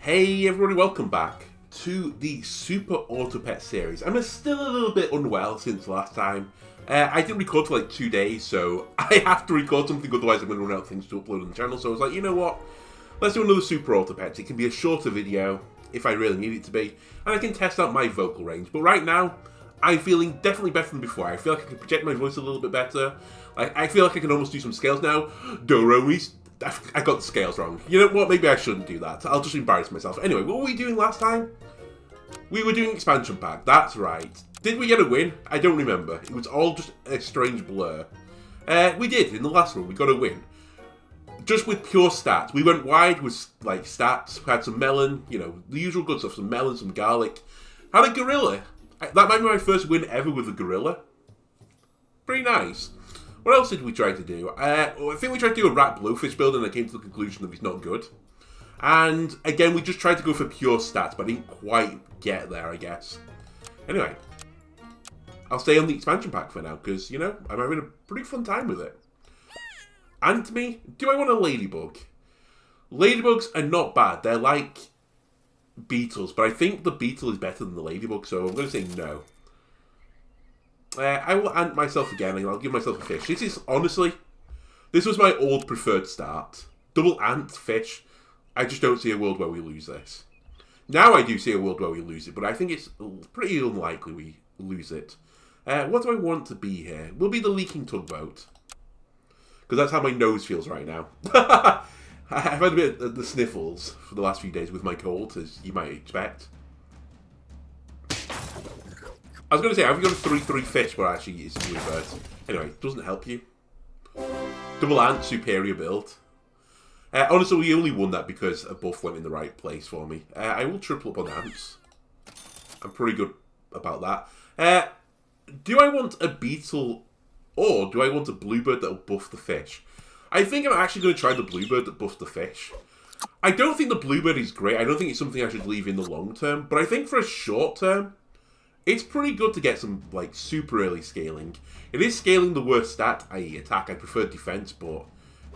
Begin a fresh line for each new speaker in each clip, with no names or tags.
Hey everybody, welcome back to the Super Auto Pet series. I'm still a little bit unwell since last time. I didn't record for like 2 days, so I have to record something, otherwise I'm going to run out of things to upload on the channel. So I was like, you know what? Let's do another Super Auto Pets. It can be a shorter video, if I really need it to be, and I can test out my vocal range. But right now, I'm feeling definitely better than before. I feel like I can project my voice a little bit better. I feel like I can almost do some scales now. I got the scales wrong. You know what? Maybe I shouldn't do that. I'll just embarrass myself. Anyway, what were we doing last time? We were doing expansion pack. That's right. Did we get a win? I don't remember. It was all just a strange blur. We did. In the last one, we got a win. Just with pure stats. We went wide with like stats. We had some melon, you know, the usual good stuff. Some melon, some garlic. Had a gorilla. That might be my first win ever with a gorilla. Pretty nice. What else did we try to do? I think we tried to do a rat blowfish build and I came to the conclusion that it's not good. And again, we just tried to go for pure stats, but I didn't quite get there, I guess. Anyway, I'll stay on the expansion pack for now, because, you know, I'm having a pretty fun time with it. And to me, do I want a ladybug? Ladybugs are not bad. They're like beetles, but I think the beetle is better than the ladybug, so I'm going to say no. I will ant myself again, and I'll give myself a fish. This is, honestly, this was my old preferred start. Double ant, fish. I just don't see a world where we lose this. Now I do see a world where we lose it, but I think it's pretty unlikely we lose it. What do I want to be here? We'll be the leaking tugboat. Because that's how my nose feels right now. I've had a bit of the sniffles for the last few days with my cold, as you might expect. I was going to say, I've got a 3-3 fish, but actually it's a bluebird. Anyway, doesn't help you. Double ant, superior build. Honestly, we only won that because a buff went in the right place for me. I will triple up on ants. I'm pretty good about that. Do I want a beetle or do I want a bluebird that will buff the fish? I think I'm actually going to try the bluebird that buffs the fish. I don't think the bluebird is great. I don't think it's something I should leave in the long term. But I think for a short term, it's pretty good to get some, like, super early scaling. It is scaling the worst stat, i.e. attack. I prefer defense, but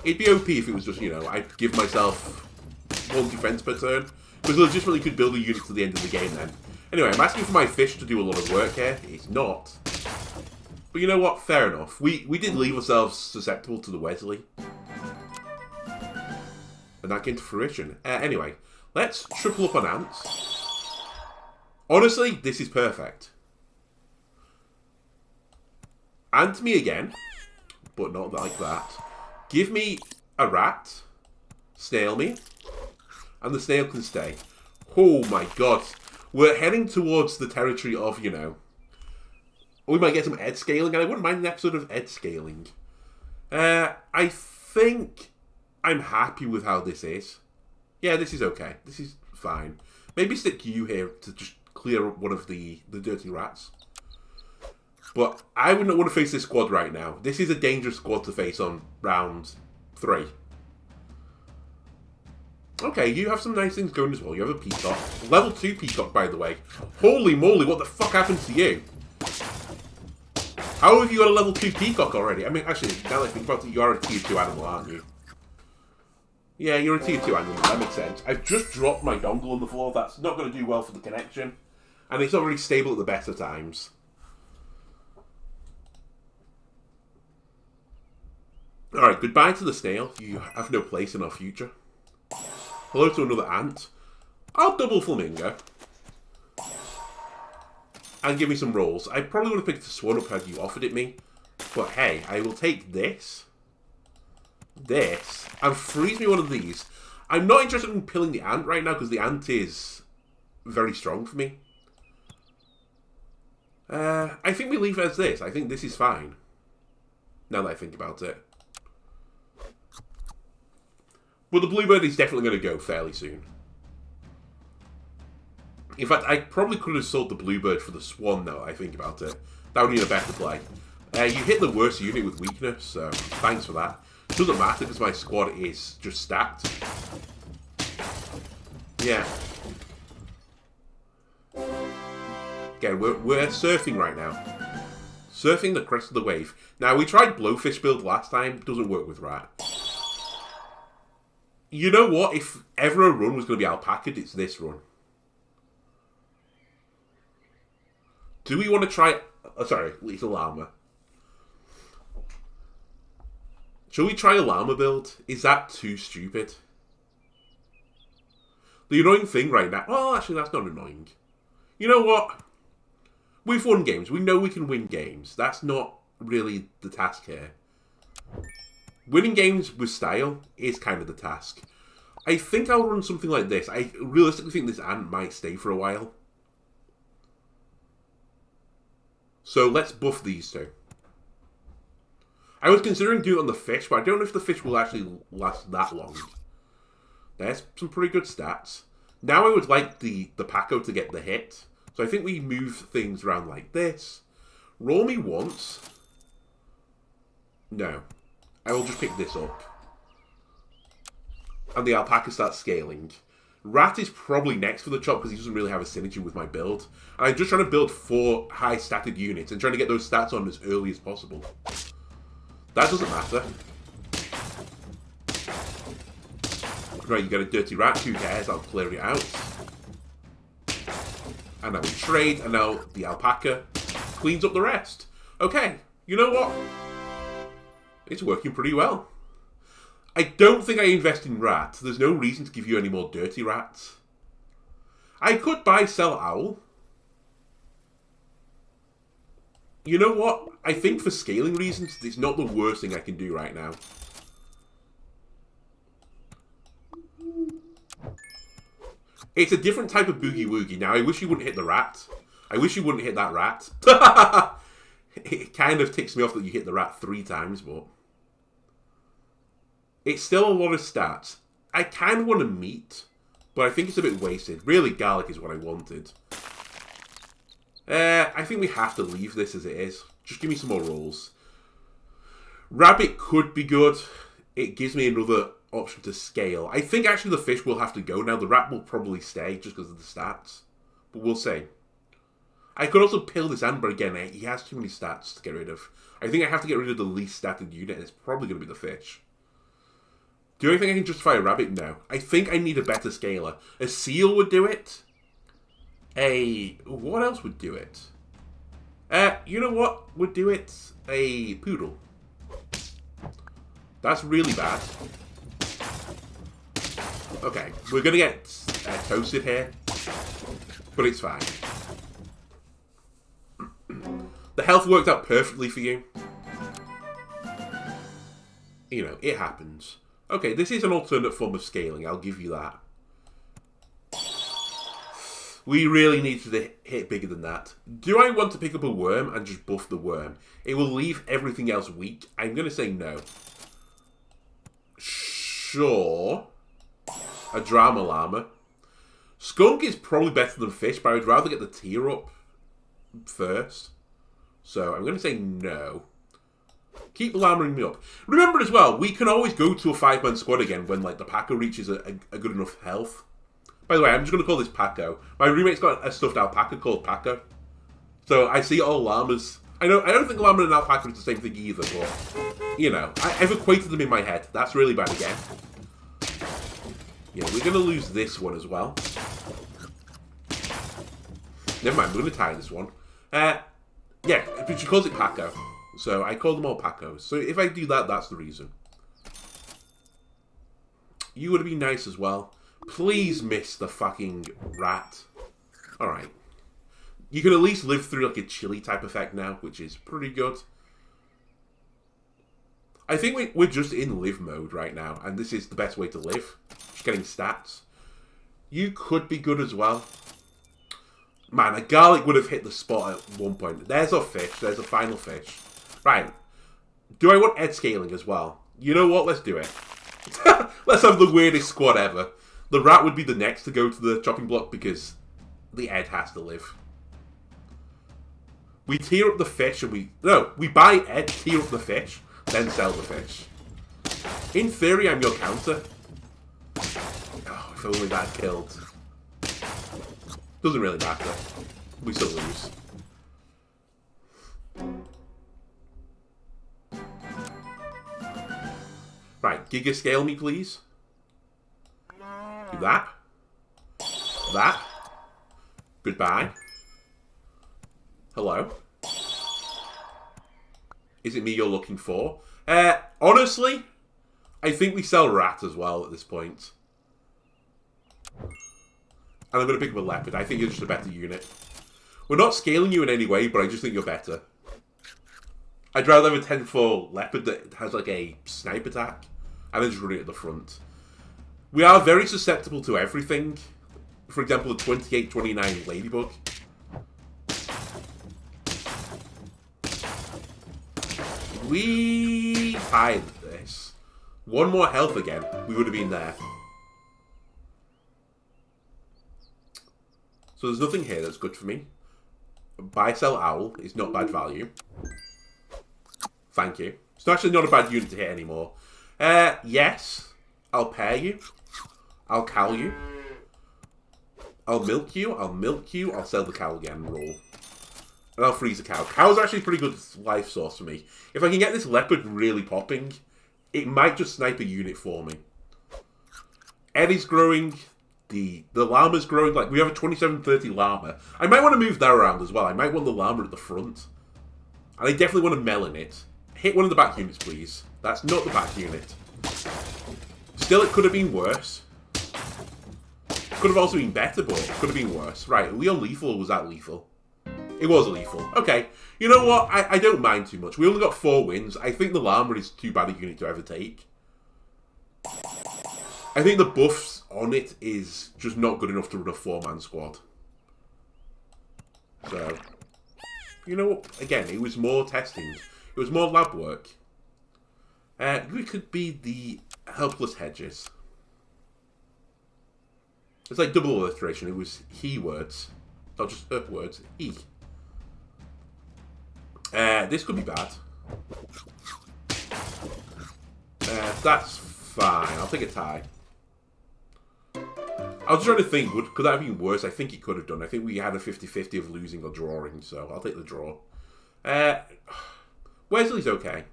it'd be OP if it was just, you know, I'd give myself 1 defense per turn. Because legitimately could build a unit to the end of the game then. Anyway, I'm asking for my fish to do a lot of work here. It's not. But you know what? Fair enough. We did leave ourselves susceptible to the Wesley. And that came to fruition. Anyway, let's triple up on ants. Honestly, this is perfect. Ant me again, but not like that. Give me a rat, snail me, and the snail can stay. Oh my god. We're heading towards the territory of, you know, we might get some ed scaling, and I wouldn't mind an episode of ed scaling. I think I'm happy with how this is. Yeah, this is okay. This is fine. Maybe stick you here to just clear one of the dirty rats. But I would not want to face this squad right now. This is a dangerous squad to face on round 3. Okay, you have some nice things going as well. You have a peacock. Level 2 peacock, by the way. Holy moly, what the fuck happened to you? How have you got a level 2 peacock already? I mean, actually, now that I think about it, you are a tier 2 animal, aren't you? Yeah, you're a tier 2 animal. That makes sense. I've just dropped my dongle on the floor. That's not going to do well for the connection. And it's not really stable at the best of times. Alright, goodbye to the snail. You have no place in our future. Hello to another ant. I'll double flamingo. And give me some rolls. I probably would have picked the swan up had you offered it me. But hey, I will take this. This. And freeze me one of these. I'm not interested in killing the ant right now because the ant is very strong for me. I think we leave it as this. I think this is fine. Now that I think about it. But the bluebird is definitely going to go fairly soon. In fact, I probably could have sold the bluebird for the swan now that I think about it. That would be a better play. You hit the worst unit with weakness, so thanks for that. Doesn't matter because my squad is just stacked. Yeah. Again, we're surfing right now. Surfing the crest of the wave. Now, we tried blowfish build last time. Doesn't work with rat. You know what? If ever a run was going to be alpaca, it's this run. Do we want to try... Oh, sorry, lethal llama. Shall we try a llama build? Is that too stupid? The annoying thing right now... Well, actually, that's not annoying. You know what? We've won games. We know we can win games. That's not really the task here. Winning games with style is kind of the task. I think I'll run something like this. I realistically think this ant might stay for a while. So let's buff these two. I was considering doing it on the fish, but I don't know if the fish will actually last that long. There's some pretty good stats. Now I would like the Paco to get the hit. So I think we move things around like this. Roll me once. No. I will just pick this up. And the alpaca starts scaling. Rat is probably next for the chop because he doesn't really have a synergy with my build. And I'm just trying to build 4 high-statted units and trying to get those stats on as early as possible. That doesn't matter. Right, you got a dirty rat. Who cares? I'll clear it out. And now we trade, and now the alpaca cleans up the rest. Okay, you know what? It's working pretty well. I don't think I invest in rat. There's no reason to give you any more dirty rats. I could buy sell owl. You know what? I think for scaling reasons, it's not the worst thing I can do right now. It's a different type of boogie woogie. Now, I wish you wouldn't hit the rat. I wish you wouldn't hit that rat. It kind of ticks me off that you hit the rat 3 times, but... It's still a lot of stats. I kind of want a meat, but I think it's a bit wasted. Really, garlic is what I wanted. I think we have to leave this as it is. Just give me some more rolls. Rabbit could be good. It gives me another option to scale. I think actually the fish will have to go now. The rat will probably stay just because of the stats. But we'll see. I could also pill this ant, but again, he has too many stats to get rid of. I think I have to get rid of the least statted unit, and it's probably going to be the fish. Do I think I can justify a rabbit? No. I think I need a better scaler. A seal would do it. What else would do it? You know what would do it? A poodle. That's really bad. Okay, we're going to get toasted here. But it's fine. The health worked out perfectly for you. You know, it happens. Okay, this is an alternate form of scaling, I'll give you that. We really need to hit bigger than that. Do I want to pick up a worm and just buff the worm? It will leave everything else weak. I'm going to say no. Sure. A drama llama. Skunk is probably better than fish, but I would rather get the tier up first. So I'm going to say no. Keep llamaing me up. Remember as well, we can always go to a 5-man squad again when like the Paco reaches a good enough health. By the way, I'm just going to call this Paco. My roommate's got a stuffed alpaca called Paco. So I see all llamas. I don't think llama and alpaca is the same thing either, but you know, I've equated them in my head. That's really bad again. Yeah, we're going to lose this one as well. Never mind, we're going to tie this one. Yeah, but she calls it Paco. So I call them all Pacos. So if I do that, that's the reason. You would be nice as well. Please miss the fucking rat. Alright. You can at least live through like a chili type effect now, which is pretty good. I think we're just in live mode right now, and this is the best way to live. Just getting stats. You could be good as well. Man, a garlic would have hit the spot at one point. There's our fish. There's a final fish. Right. Do I want Ed scaling as well? You know what? Let's do it. Let's have the weirdest squad ever. The rat would be the next to go to the chopping block because the Ed has to live. We tier up the fish and we buy Ed, tier up the fish, then sell the fish. In theory, I'm your counter. Oh, if only that killed. Doesn't really matter. We still lose. Right, Giga scale me, please. That. That. Goodbye. Hello. Is it me you're looking for? Honestly, I think we sell rat as well at this point. And I'm going to pick up a leopard. I think you're just a better unit. We're not scaling you in any way, but I just think you're better. I'd rather have a 10-4 leopard that has like a snipe attack and then just run it at the front. We are very susceptible to everything. For example, the 28-29 ladybug. We tied this. One more health again, we would have been there. So there's nothing here that's good for me. Buy, sell, owl is not bad value. Thank you. It's actually not a bad unit to hit anymore. Yes. I'll pair you. I'll cow you. I'll milk you. I'll milk you. I'll sell the cow again and roll. And I'll freeze the cow. Cow's actually a pretty good life source for me. If I can get this leopard really popping, it might just snipe a unit for me. Eddie's growing. The llama's growing. Like, we have a 27-30 llama. I might want to move that around as well. I might want the llama at the front. And I definitely want to melon it. Hit one of the back units, please. That's not the back unit. Still, it could have been worse. Could have also been better, but it could have been worse. Right, are we on lethal or was that lethal? It was lethal. Okay. You know what? I don't mind too much. We only got 4 wins. I think the llama is too bad a unit to ever take. I think the buffs on it is just not good enough to run a 4-man squad. So, you know what? Again, it was more testing. It was more lab work. We could be the helpless hedges. It's like double alliteration. It was he words, not just words. He. This could be bad. That's fine. I'll take a tie. I was trying to think, could that have been worse? I think it could have done. I think we had a 50-50 of losing or drawing, so I'll take the draw. Wesley's okay.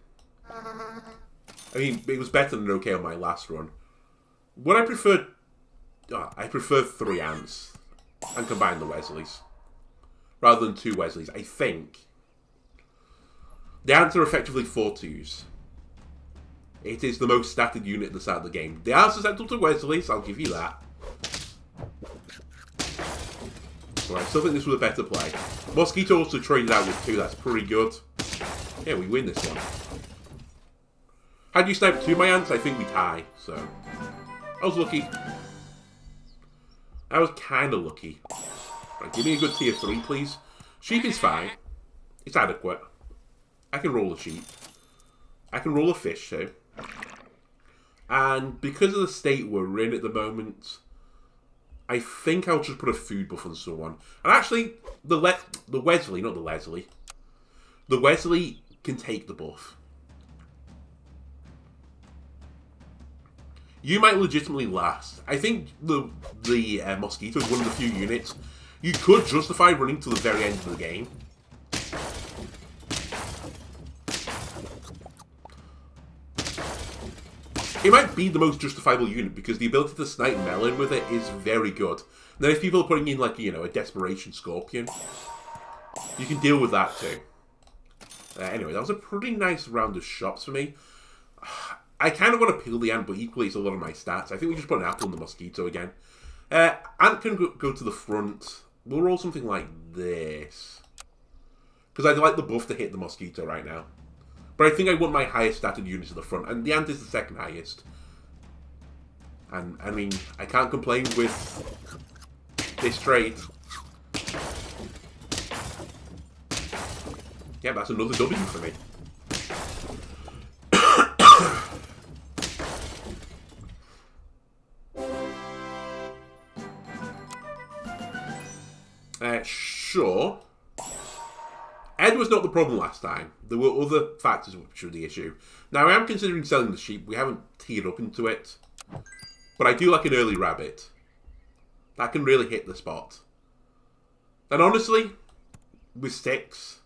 I mean, it was better than okay on my last run. Would I prefer... I prefer 3 ants and combine the Wesleys rather than 2 Wesleys. I think the ants are effectively 4-2s. It is the most statted unit at the start of the game. They are susceptible to Wesleys, I'll give you that. Right, I still think this was a better play. Mosquito also traded out with 2, that's pretty good. Yeah, we win this one. Had you sniped 2 my ants, I think we tie, so... I was lucky. I was kind of lucky. Right, give me a good tier 3, please. Sheep is fine. It's adequate. I can roll a sheep. I can roll a fish too. And because of the state we're in at the moment, I think I'll just put a food buff on someone. And actually, the Wesley, not the Leslie. The Wesley can take the buff. You might legitimately last. I think the Mosquito is one of the few units you could justify running to the very end of the game. It might be the most justifiable unit because the ability to snipe melon with it is very good. Then if people are putting in, like, you know, a Desperation Scorpion, you can deal with that too. Anyway, that was a pretty nice round of shots for me. I kind of want to peel the ant, but equally it's a lot of my stats. I think we just put an apple on the Mosquito again. Ant can go to the front. We'll roll something like this. Because I'd like the buff to hit the Mosquito right now. But I think I want my highest statted units at the front. And the ant is the second highest. And, I mean, I can't complain with this trade. Yeah, that's another W for me. Sure. Ed was not the problem last time. There were other factors which were the issue. Now, I am considering selling the sheep. We haven't teed up into it. But I do like an early rabbit. That can really hit the spot. And honestly, with 6...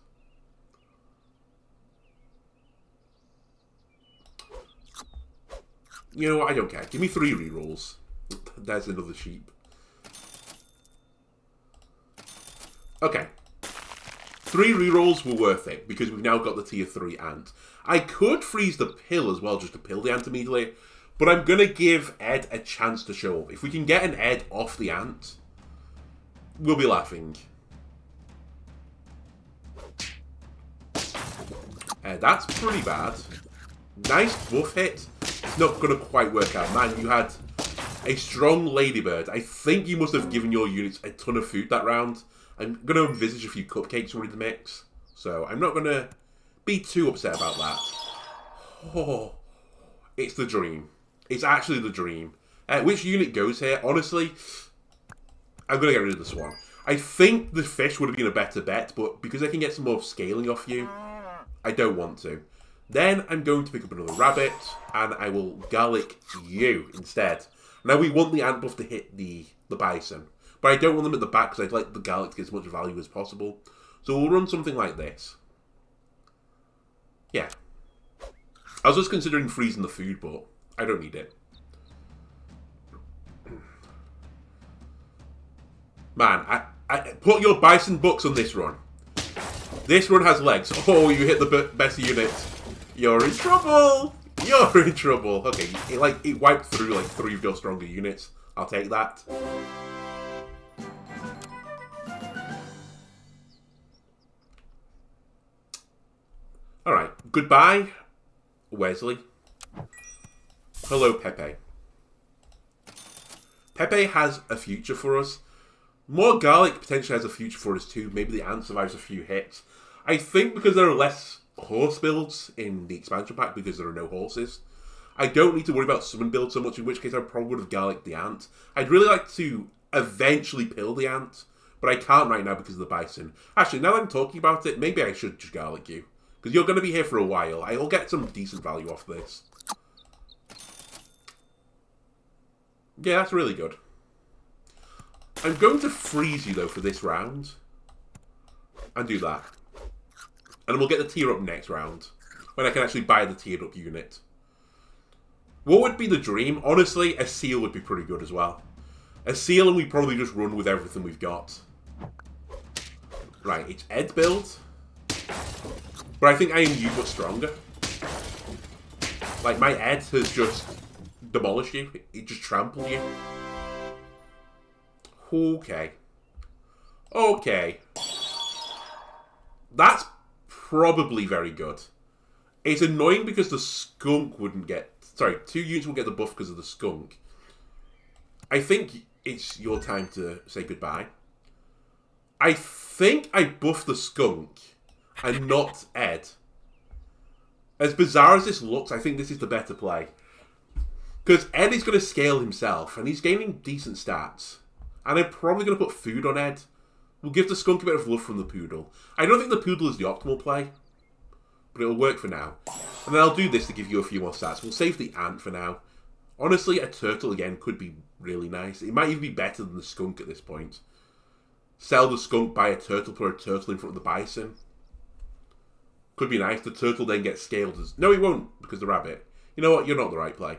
You know what? I don't care. Give me 3 rerolls. There's another sheep. Okay. 3 rerolls were worth it, because we've now got the tier 3 ant. I could freeze the pill as well, just to pill the ant immediately, but I'm going to give Ed a chance to show up. If we can get an Ed off the ant, we'll be laughing. That's pretty bad. Nice buff hit. It's not going to quite work out. Man, you had a strong ladybird. I think you must have given your units a ton of food that round. I'm going to envisage a few cupcakes were in the mix. So I'm not going to be too upset about that. Oh, it's the dream. It's actually the dream. Which unit goes here? Honestly, I'm going to get rid of the swan. I think the fish would have been a better bet, but because I can get some more scaling off you, I don't want to. Then I'm going to pick up another rabbit, and I will garlic you instead. Now we want the ant buff to hit the bison, but I don't want them at the back because I'd like the garlic to get as much value as possible. So we'll run something like this. Yeah. I was just considering freezing the food, but I don't need it. Man, I put your bison bucks on this run. This run has legs. Oh, you hit the best unit. You're in trouble. You're in trouble. Okay, it wiped through like 3 of your stronger units. I'll take that. Alright, goodbye, Wesley. Hello, Pepe. Pepe has a future for us. More garlic potentially has a future for us too. Maybe the ant survives a few hits. I think because there are less horse builds in the expansion pack because there are no horses, I don't need to worry about summon builds so much, in which case I probably would have garlicked the ant. I'd really like to eventually pill the ant, but I can't right now because of the bison. Actually, now that I'm talking about it, maybe I should just garlic you. Because you're going to be here for a while. I'll get some decent value off this. Yeah, that's really good. I'm going to freeze you, though, for this round. And do that. And we'll get the tier up next round. When I can actually buy the tiered up unit. What would be the dream? Honestly, a seal would be pretty good as well. A seal and we probably just run with everything we've got. Right, it's Ed build. But I think I am you, but stronger. Like, my Ed has just demolished you. It just trampled you. Okay. Okay. That's probably very good. It's annoying because the skunk wouldn't get... Sorry, 2 units will get the buff because of the skunk. I think it's your time to say goodbye. I think I buffed the skunk and not Ed. As bizarre as this looks, I think this is the better play. Because Ed is going to scale himself, and he's gaining decent stats. And I'm probably going to put food on Ed. We'll give the skunk a bit of love from the poodle. I don't think the poodle is the optimal play, but it'll work for now. And then I'll do this to give you a few more stats. We'll save the ant for now. Honestly, a turtle again could be really nice. It might even be better than the skunk at this point. Sell the skunk, buy a turtle, put a turtle in front of the bison. Could be nice. The turtle then gets scaled as... No, he won't, because the rabbit. You know what? You're not the right play.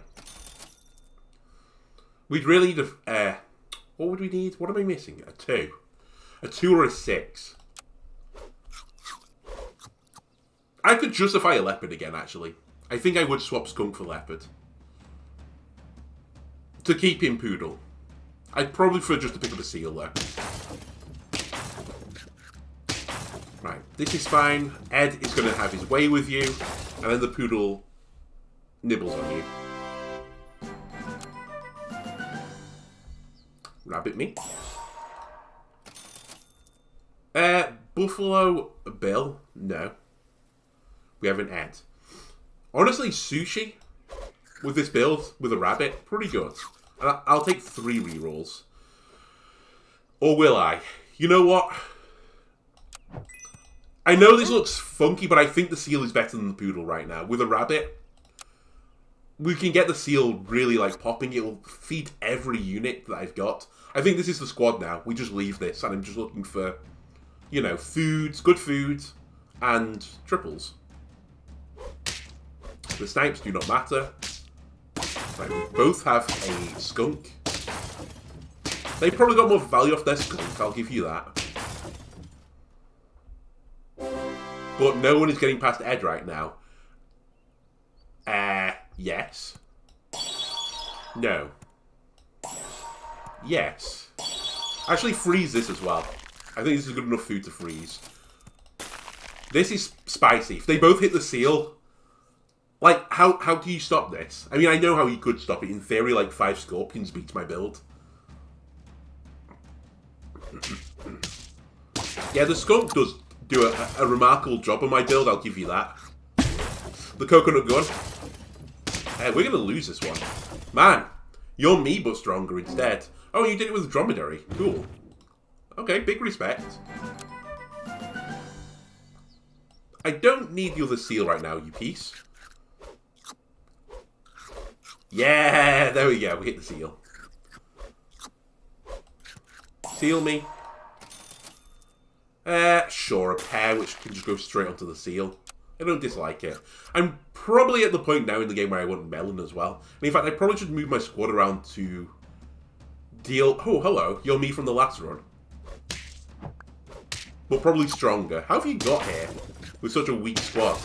We'd really need a... what would we need? What am I missing? A 2. A 2 or a 6. I could justify a leopard again, actually. I think I would swap skunk for leopard. To keep him poodle. I'd probably prefer just to pick up a seal there. Right, this is fine. Ed is going to have his way with you. And then the poodle nibbles on you. Rabbit me. Buffalo Bill? No. We have an Ed. Honestly, sushi with this build, with a rabbit, pretty good. And I'll take 3 rerolls. Or will I? You know what? I know this looks funky, but I think the seal is better than the poodle right now. With a rabbit, we can get the seal really, like, popping. It will feed every unit that I've got. I think this is the squad now. We just leave this, and I'm just looking for, you know, foods, good foods, and triples. The snipes do not matter. Right, we both have a skunk. They probably got more value off their skunk, I'll give you that. But no one is getting past Ed right now. Yes. No. Yes. Actually, freeze this as well. I think this is good enough food to freeze. This is spicy. If they both hit the seal... Like, how do you stop this? I mean, I know how you could stop it. In theory, like, 5 scorpions beats my build. Yeah, the skunk does do a remarkable job on my build, I'll give you that. The coconut gun. We're going to lose this one. Man, you're me but stronger instead. Oh, you did it with a dromedary. Cool. Okay, big respect. I don't need the other seal right now, you piece. Yeah, there we go. We hit the seal. Seal me. Sure, a pear which can just go straight onto the seal. I don't dislike it. I'm probably at the point now in the game where I want melon as well. And in fact, I probably should move my squad around to deal... Oh, hello. You're me from the last run. But probably stronger. How have you got here with such a weak squad?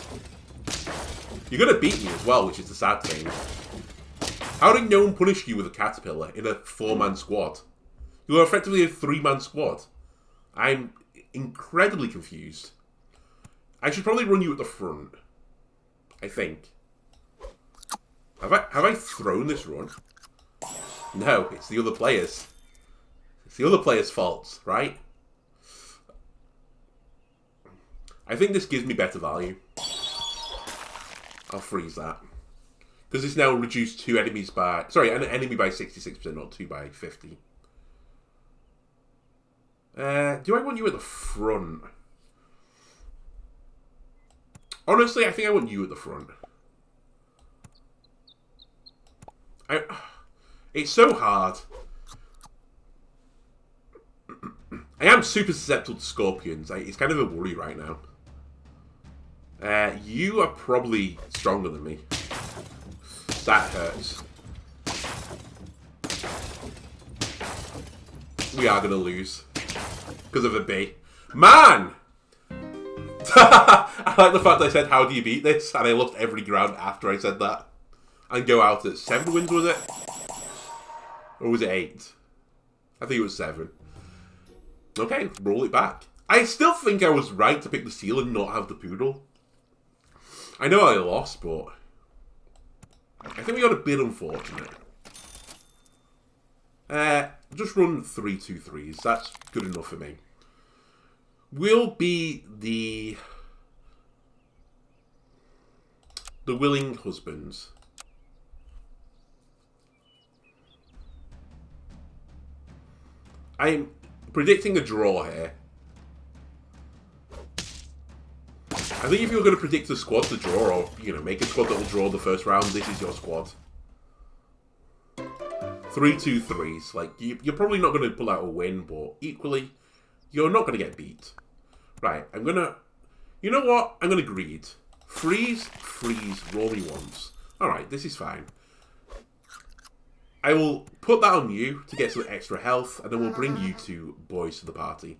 You're going to beat me as well, which is the sad thing. How did no one punish you with a caterpillar in a 4-man squad? You are effectively a 3-man squad. I'm incredibly confused. I should probably run you at the front. I think. Have I thrown this run? No, it's the other players. It's the other players' faults, right? I think this gives me better value. I'll freeze that. Because it's now reduced 2 enemies by... Sorry, an enemy by 66%, not 2 by 50. Do I want you at the front? Honestly, I think I want you at the front. It's so hard. I am super susceptible to scorpions. It's kind of a worry right now. You are probably stronger than me. That hurts. We are going to lose. Because of a bee. Man! I like the fact that I said, how do you beat this? And I lost every ground after I said that. And go out at 7 wins, was it? Or was it 8? I think it was 7. Okay, roll it back. I still think I was right to pick the seal and not have the poodle. I know I lost, but... I think we got a bit unfortunate. Just run 3-2-3s. That's good enough for me. We'll be the willing husbands. I'm predicting a draw here. I think if you're going to predict a squad to draw, or, you know, make a squad that will draw the first round, this is your squad. 3-2-3s. Like, you're probably not going to pull out a win, but equally, you're not going to get beat. Right, I'm going to... You know what? I'm going to greed. Freeze, freeze, roll me once. Alright, this is fine. I will put that on you to get some extra health, and then we'll bring you two boys to the party.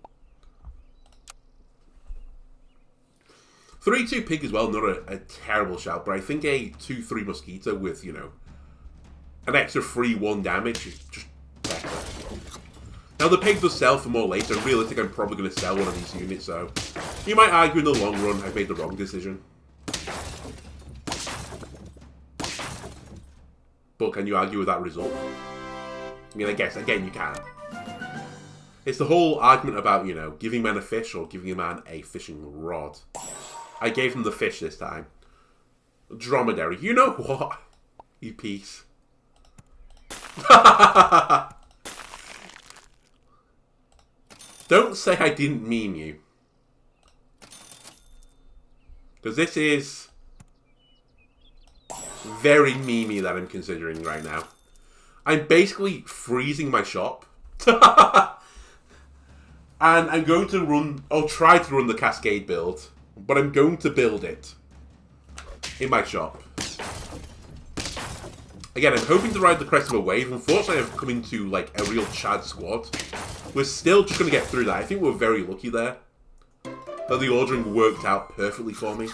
3-2 pig as well, not a terrible shout, but I think a 2-3 mosquito with, you know, an extra 3-1 damage is just better. Now the pig does sell for more later, and realistically I'm probably going to sell one of these units, so you might argue in the long run I've made the wrong decision. But can you argue with that result? I mean, I guess, again, you can. It's the whole argument about, you know, giving man a fish or giving a man a fishing rod. I gave him the fish this time. Dromedary. You know what? You piece. Don't say I didn't mean you. Because this is very memey that I'm considering right now. I'm basically freezing my shop. And I'm going to run, I'll try to run the Cascade build, but I'm going to build it in my shop. Again, I'm hoping to ride the crest of a wave. Unfortunately, I've come into, like, a real Chad squad. We're still just going to get through that. I think we're very lucky there. That the ordering worked out perfectly for me.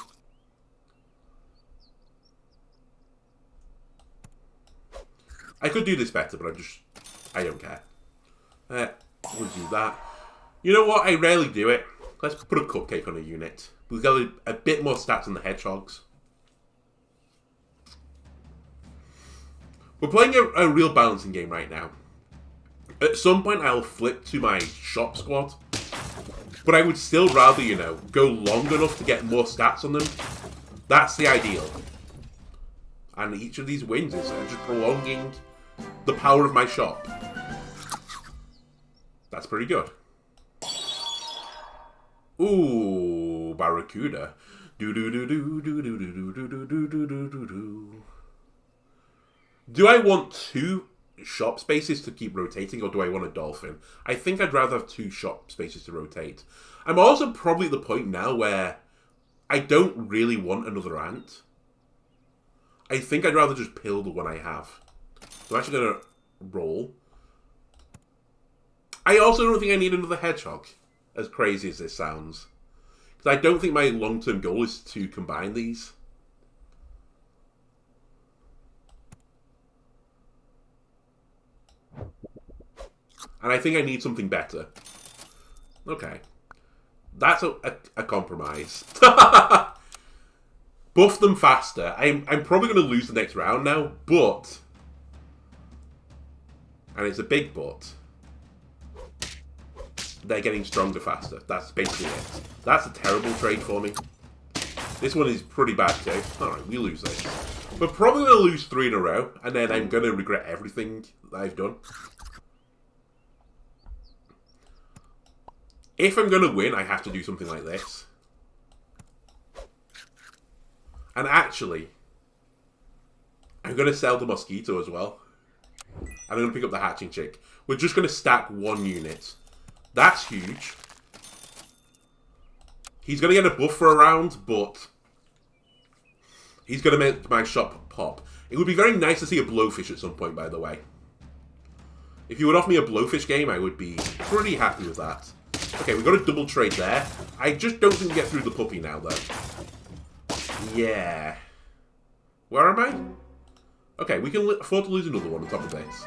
I could do this better, but I don't care. We'll do that. You know what? I rarely do it. Let's put a cupcake on a unit. We've got a bit more stats on the hedgehogs. We're playing a real balancing game right now. At some point, I'll flip to my shop squad. But I would still rather, you know, go long enough to get more stats on them. That's the ideal. And each of these wins is just prolonging the power of my shop. That's pretty good. Ooh, Barracuda. Do I want 2 shop spaces to keep rotating, or do I want a dolphin? I think I'd rather have 2 shop spaces to rotate. I'm also probably at the point now where I don't really want another ant. I think I'd rather just pill the one I have. So I'm actually going to roll. I also don't think I need another hedgehog, as crazy as this sounds. Because I don't think my long-term goal is to combine these. And I think I need something better. Okay. That's a compromise. Buff them faster. I'm probably going to lose the next round now, but... And it's a big but. They're getting stronger faster. That's basically it. That's a terrible trade for me. This one is pretty bad too. Alright, we lose this. We're probably going to lose 3 in a row, and then I'm going to regret everything that I've done. If I'm going to win, I have to do something like this. And actually, I'm going to sell the mosquito as well. And I'm going to pick up the hatching chick. We're just going to stack 1 unit. That's huge. He's going to get a buff for a round, but he's going to make my shop pop. It would be very nice to see a blowfish at some point, by the way. If you would offer me a blowfish game, I would be pretty happy with that. Okay, we got a double trade there. I just don't think we get through the puppy now, though. Yeah. Where am I? Okay, we can afford to lose another one on top of this.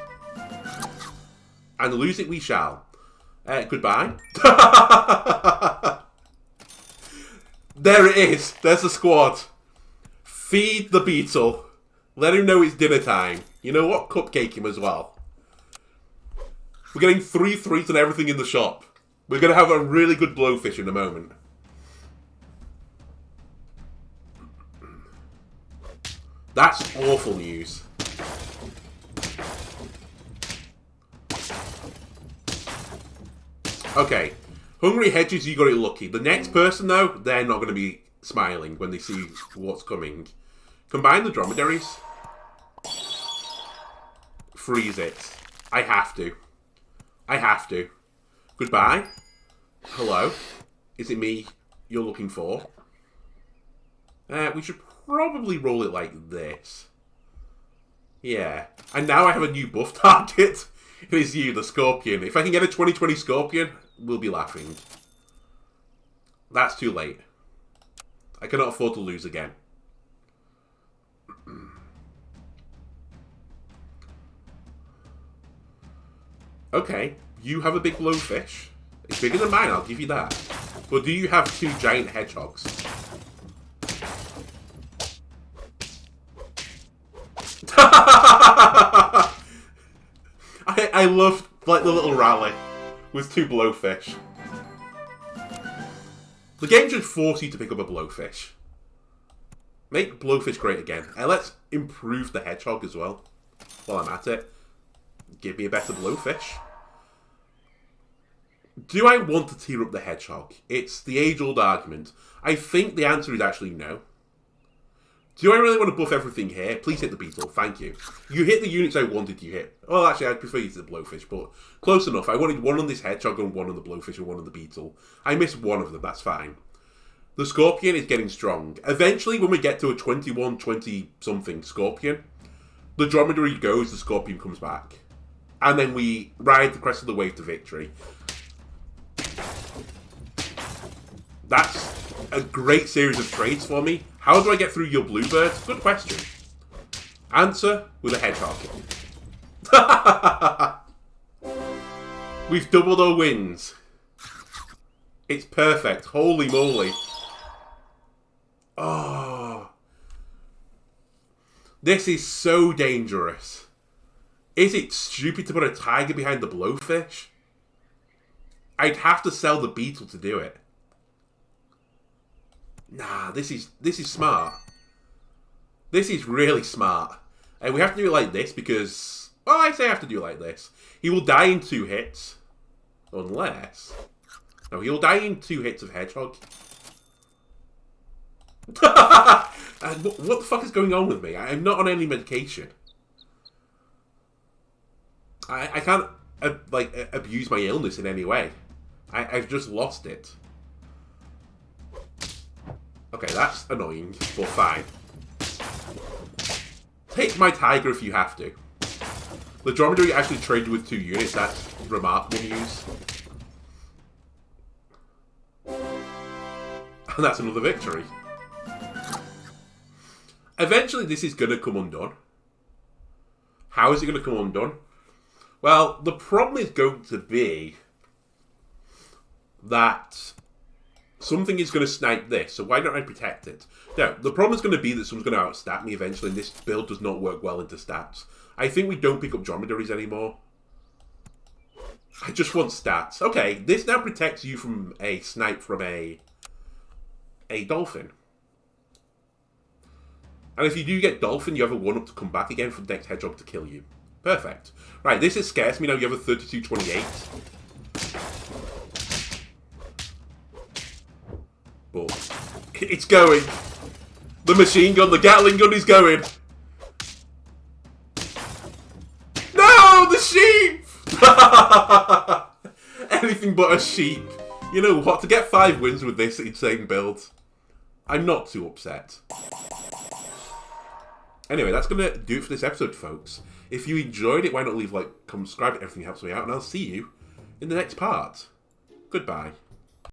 And lose it we shall. Goodbye. There it is. There's the squad. Feed the beetle. Let him know it's dinner time. You know what? Cupcake him as well. We're getting 3 threes and everything in the shop. We're going to have a really good blowfish in a moment. That's awful news. Okay. Hungry Hedges, you got it lucky. The next person, though, they're not going to be smiling when they see what's coming. Combine the dromedaries. Freeze it. I have to. I have to. Goodbye. Hello. Is it me you're looking for? We should probably roll it like this. Yeah. And now I have a new buff target. It is you, the Scorpion. If I can get a 2020 Scorpion, we'll be laughing. That's too late. I cannot afford to lose again. Okay, you have a big blowfish. It's bigger than mine, I'll give you that. But do you have 2 giant hedgehogs? I love like the little rally with 2 blowfish. The game should force you to pick up a blowfish. Make blowfish great again. And let's improve the hedgehog as well. While I'm at it. Give me a better blowfish. Do I want to tier up the hedgehog? It's the age-old argument. I think the answer is actually no. Do I really want to buff everything here? Please hit the beetle. Thank you. You hit the units I wanted you hit. Well, actually, I'd prefer you to the blowfish, but close enough. I wanted 1 on this hedgehog and 1 on the blowfish and 1 on the beetle. I missed 1 of them. That's fine. The Scorpion is getting strong. Eventually, when we get to a 21, 20-something Scorpion, The dromedary goes, the scorpion comes back. And then we ride the crest of the wave to victory. That's a great series of trades for me. How do I get through your bluebird? Good question. Answer with a hedgehog. We've doubled our wins. It's perfect. Holy moly. Oh. This is so dangerous. Is it stupid to put a tiger behind the blowfish? I'd have to sell the beetle to do it. Nah, this is smart. This is really smart. And we have to do it like this because... Well, I say I have to do it like this. He will die in 2 hits. Unless... No, he'll die in 2 hits of hedgehog. And what the fuck is going on with me? I'm not on any medication. I can't, abuse my illness in any way. I've just lost it. Okay, that's annoying, but fine. Take my tiger if you have to. The dromedary actually traded with 2 units. That's remarkable news. And that's another victory. Eventually this is going to come undone. How is it going to come undone? Well, the problem is going to be that something is going to snipe this, so why don't I protect it? Now, the problem is going to be that someone's going to outstat me eventually, and this build does not work well into stats. I think we don't pick up dromedaries anymore. I just want stats. Okay, this now protects you from a snipe from a dolphin. And if you do get dolphin, you have a 1-up to come back again for the next hedgehog to kill you. Perfect. Right, this is scarce me now. You have a 32-28. But it's going. The machine gun, the Gatling gun is going. No, the sheep! Anything but a sheep. You know what? To get 5 wins with this insane build, I'm not too upset. Anyway, that's going to do it for this episode, folks. If you enjoyed it, why not leave a like, comment, subscribe, everything helps me out, and I'll see you in the next part. Goodbye.